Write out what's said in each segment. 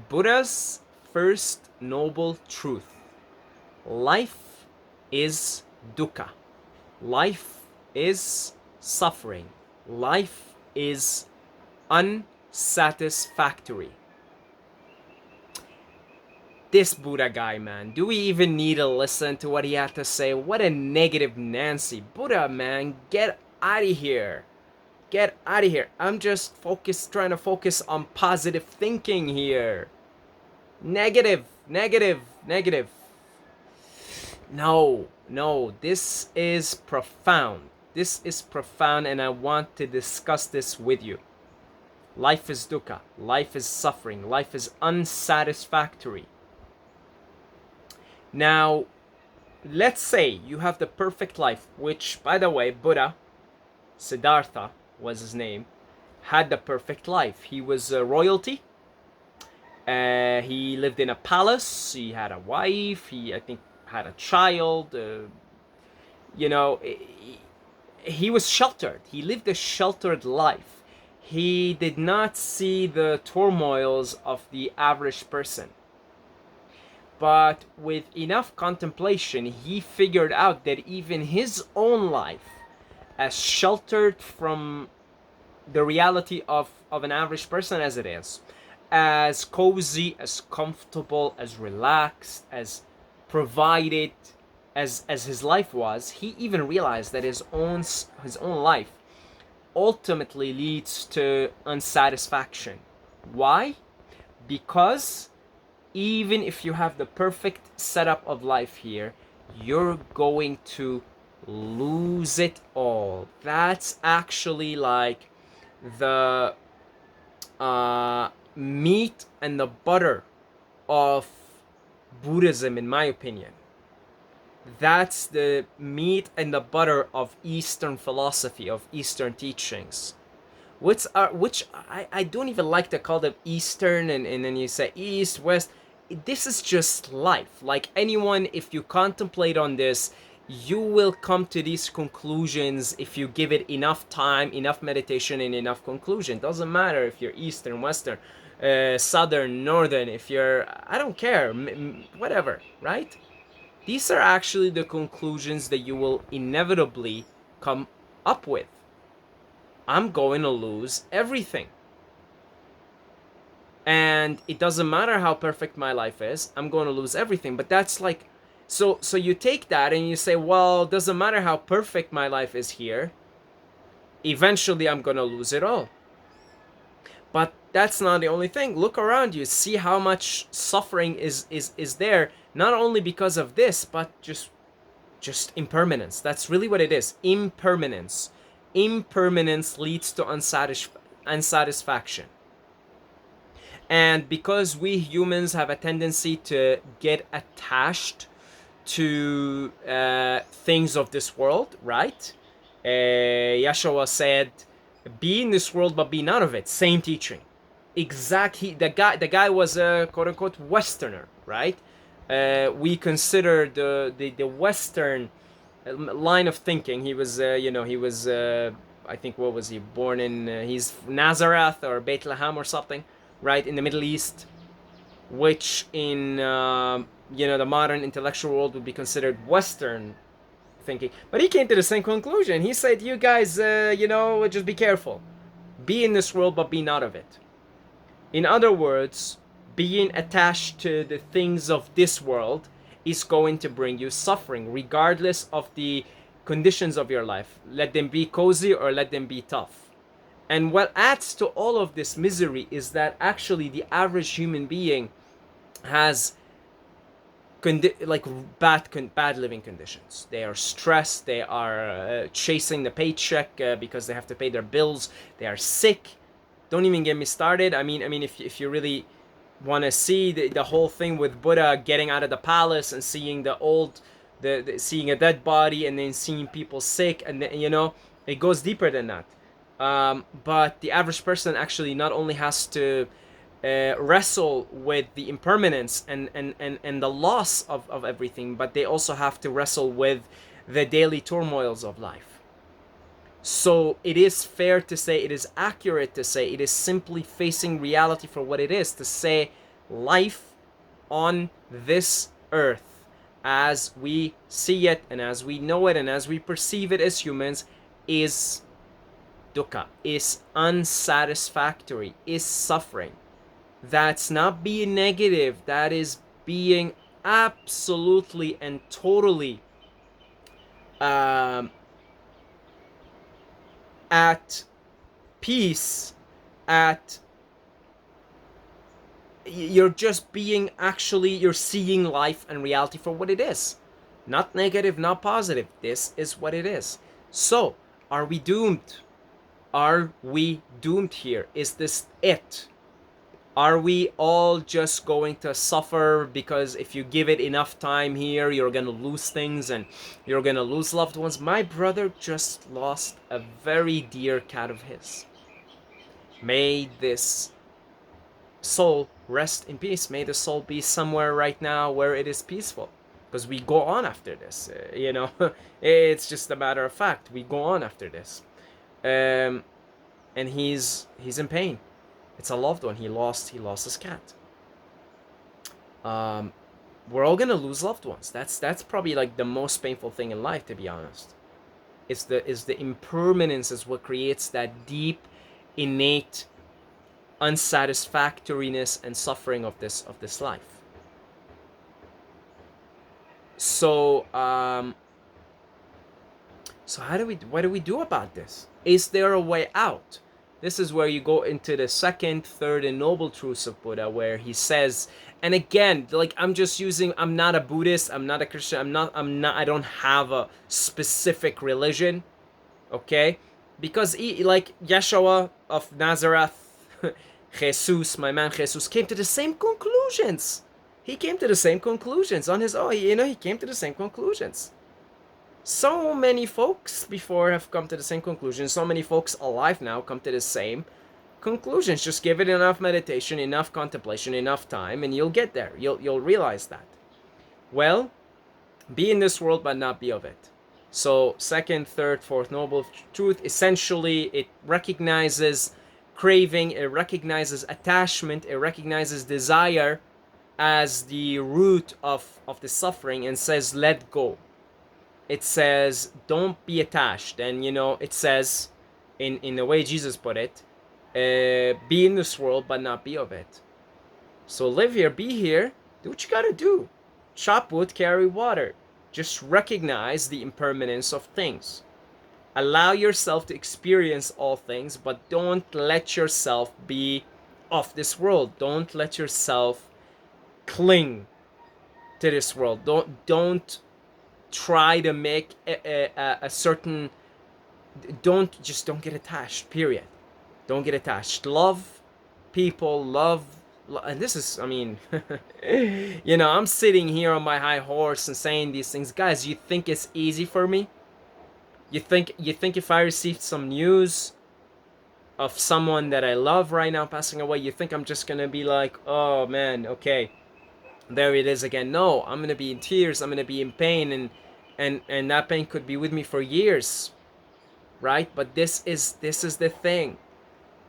Buddha's first noble truth: life is dukkha. Life is suffering. Life is unsatisfactory. This Buddha guy, man, do we even need to listen to what he had to say? What a negative Nancy. Buddha, man, get out of here. Get out of here. I'm just trying to focus on positive thinking here. Negative, negative, negative. No, no, this is profound. This is profound, and I want to discuss this with you. Life is dukkha. Life is suffering. Life is unsatisfactory. Now, let's say you have the perfect life, which, by the way, Buddha, Siddhartha was his name, had the perfect life. He was royalty. He lived in a palace. He had a wife. He, I think, had a child. He was sheltered. He lived a sheltered life. He did not see the turmoils of the average person. But with enough contemplation, he figured out that even his own life, as sheltered from the reality of an average person as it is, as cozy, as comfortable, as relaxed, as provided as his life was, he even realized that his own life ultimately leads to unsatisfaction. Why? Because even if you have the perfect setup of life here, you're going to lose it all. That's actually like the meat and the butter of Buddhism, in my opinion. That's the meat and the butter of Eastern philosophy, of Eastern teachings. Which I don't even like to call them Eastern, and then you say East, West. This is just life. Like anyone, if you contemplate on this, you will come to these conclusions if you give it enough time, enough meditation, and enough conclusion. Doesn't matter if you're Eastern, Western, Southern, Northern, if you're, I don't care, whatever, right? These are actually the conclusions that you will inevitably come up with. I'm going to lose everything. And it doesn't matter how perfect my life is, I'm going to lose everything. But that's like, so you take that and you say, well, it doesn't matter how perfect my life is here, eventually I'm going to lose it all. But that's not the only thing. Look around you, see how much suffering is there, not only because of this, but just impermanence. That's really what it is. Impermanence. Impermanence leads to unsatisfaction. And because we humans have a tendency to get attached to things of this world, right? Yeshua said, "Be in this world, but be not of it." Same teaching. Exactly. The guy was a quote unquote Westerner, right? We consider the Western line of thinking. He was, he was. I think, what was he born in? He's Nazareth or Bethlehem or something, right, in the Middle East, which in the modern intellectual world would be considered Western thinking. But he came to the same conclusion. He said, "You guys, just be careful. Be in this world, but be not of it." In other words, being attached to the things of this world is going to bring you suffering, regardless of the conditions of your life. Let them be cozy or let them be tough. And what adds to all of this misery is that actually the average human being has like bad living conditions. They are stressed. They are chasing the paycheck because they have to pay their bills. They are sick. Don't even get me started. I mean, if you really want to see the whole thing with Buddha getting out of the palace and seeing seeing a dead body and then seeing people sick, and then, it goes deeper than that. But the average person actually not only has to wrestle with the impermanence and the loss of everything, but they also have to wrestle with the daily turmoils of life. So it is fair to say, it is accurate to say, it is simply facing reality for what it is, to say life on this earth as we see it and as we know it and as we perceive it as humans is dukkha, is unsatisfactory, is suffering. That's not being negative, that is being absolutely and totally um, at peace, at you're just being actually, you're seeing life and reality for what it is. Not negative, not positive. This is what it is. So, are we doomed? Are we doomed here? Is this it? Are we all just going to suffer because if you give it enough time here, you're going to lose things and you're going to lose loved ones? My brother just lost a very dear cat of his. May this soul rest in peace. May the soul be somewhere right now where it is peaceful. Because we go on after this, it's just a matter of fact. We go on after this. And he's in pain. It's a loved one. He lost his cat. We're all gonna lose loved ones. That's probably like the most painful thing in life, to be honest. Is the impermanence is what creates that deep, innate unsatisfactoriness and suffering of this life. So so what do we do about this? Is there a way out? This is where you go into the second, third, and noble truths of Buddha, where he says, and again, like I'm not a Buddhist, I'm not a Christian, I don't have a specific religion, okay? Because like Yeshua of Nazareth, Jesus, my man Jesus, came to the same conclusions. He came to the same conclusions on his own. He came to the same conclusions. So many folks before have come to the same conclusions. So many folks alive now come to the same conclusions. Just give it enough meditation, enough contemplation, enough time, and you'll get there. You'll realize that. Well, be in this world but not be of it. So second, third, fourth noble truth, essentially it recognizes craving, it recognizes attachment, it recognizes desire as the root of the suffering and says let go. It says don't be attached. And it says in the way Jesus put it, be in this world but not be of it. So live here, be here, do what you gotta do. Chop wood, carry water. Just recognize the impermanence of things. Allow yourself to experience all things, but don't let yourself be of this world. Don't let yourself cling to this world. Don't try to make a certain. Don't get attached. Period. Don't get attached. Love people. And this is, I'm sitting here on my high horse and saying these things, guys. You think it's easy for me? You think if I received some news of someone that I love right now passing away, you think I'm just gonna be like, oh man, okay, there it is again? No, I'm gonna be in tears, I'm gonna be in pain, and that pain could be with me for years, right? But this is the thing.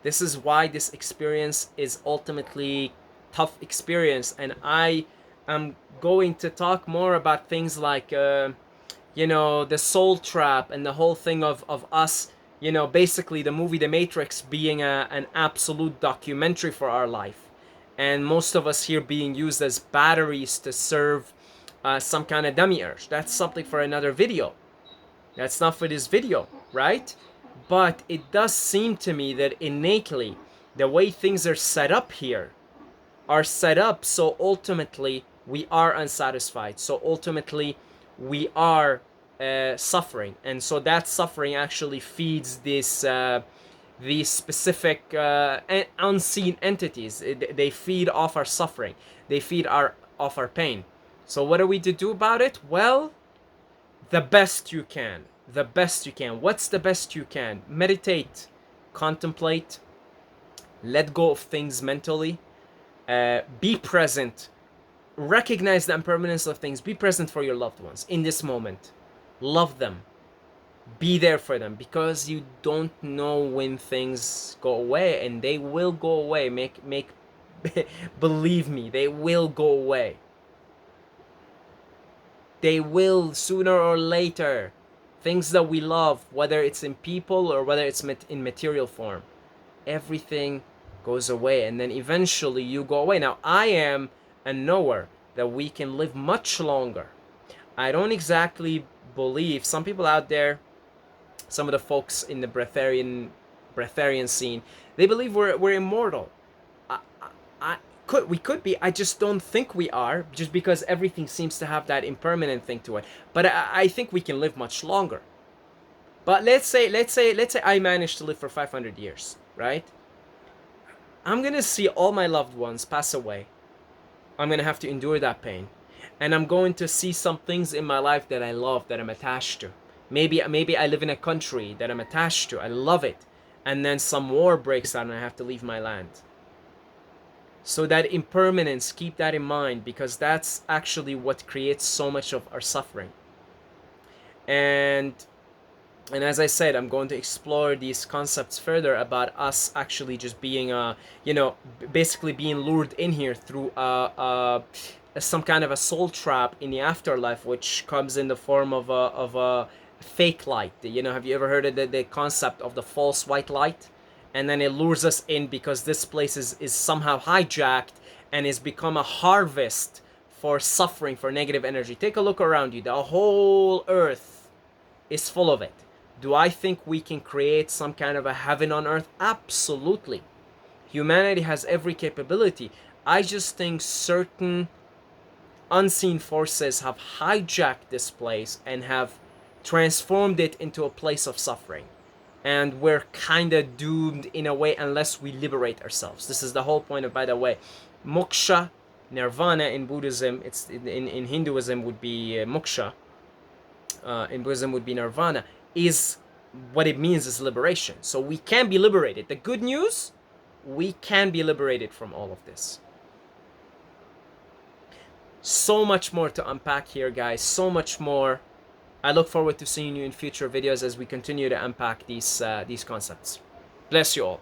This is why this experience is ultimately tough experience, and I am going to talk more about things like the soul trap and the whole thing of us, basically the movie The Matrix being an absolute documentary for our life, and most of us here being used as batteries to serve some kind of demiurge. That's something for another video. That's not for this video, right? But it does seem to me that innately the way things are set up here are set up so ultimately we are unsatisfied. So ultimately we are suffering, and so that suffering actually feeds these specific unseen entities. They feed off our suffering. They feed off our pain. So what are we to do about it? Well, the best you can. The best you can. What's the best you can? Meditate, contemplate, let go of things mentally, be present, recognize the impermanence of things, be present for your loved ones in this moment. Love them. Be there for them, because you don't know when things go away, and they will go away. Make Believe me, they will go away. They will sooner or later. Things that we love, whether it's in people or whether it's in material form, everything goes away, and then eventually you go away. Now, I am a knower that we can live much longer. I don't exactly believe, some people out there, some of the folks in the breatharian scene, they believe we're immortal. I, I we could be. I just don't think we are, just because everything seems to have that impermanent thing to it. But I think we can live much longer. But let's say I managed to live for 500 years, right? I'm gonna see all my loved ones pass away. I'm gonna have to endure that pain, and I'm going to see some things in my life that I love, that I'm attached to. Maybe I live in a country that I'm attached to. I love it, and then some war breaks out and I have to leave my land. So that impermanence, keep that in mind, because that's actually what creates so much of our suffering. And as I said, I'm going to explore these concepts further about us actually just being basically being lured in here through some kind of a soul trap in the afterlife, which comes in the form of a fake light. Have you ever heard of the concept of the false white light? And then it lures us in because this place is somehow hijacked and has become a harvest for suffering, for negative energy. Take a look around you. The whole earth is full of it. Do I think we can create some kind of a heaven on earth? Absolutely. Humanity has every capability. I just think certain unseen forces have hijacked this place and have transformed it into a place of suffering. And we're kind of doomed in a way unless we liberate ourselves. This is the whole point of, by the way, moksha, nirvana in Buddhism. It's in Hinduism would be moksha. In Buddhism would be nirvana. Is what it means is liberation. So we can be liberated. The good news, we can be liberated from all of this. So much more to unpack here, guys. So much more. I look forward to seeing you in future videos as we continue to unpack these concepts. Bless you all.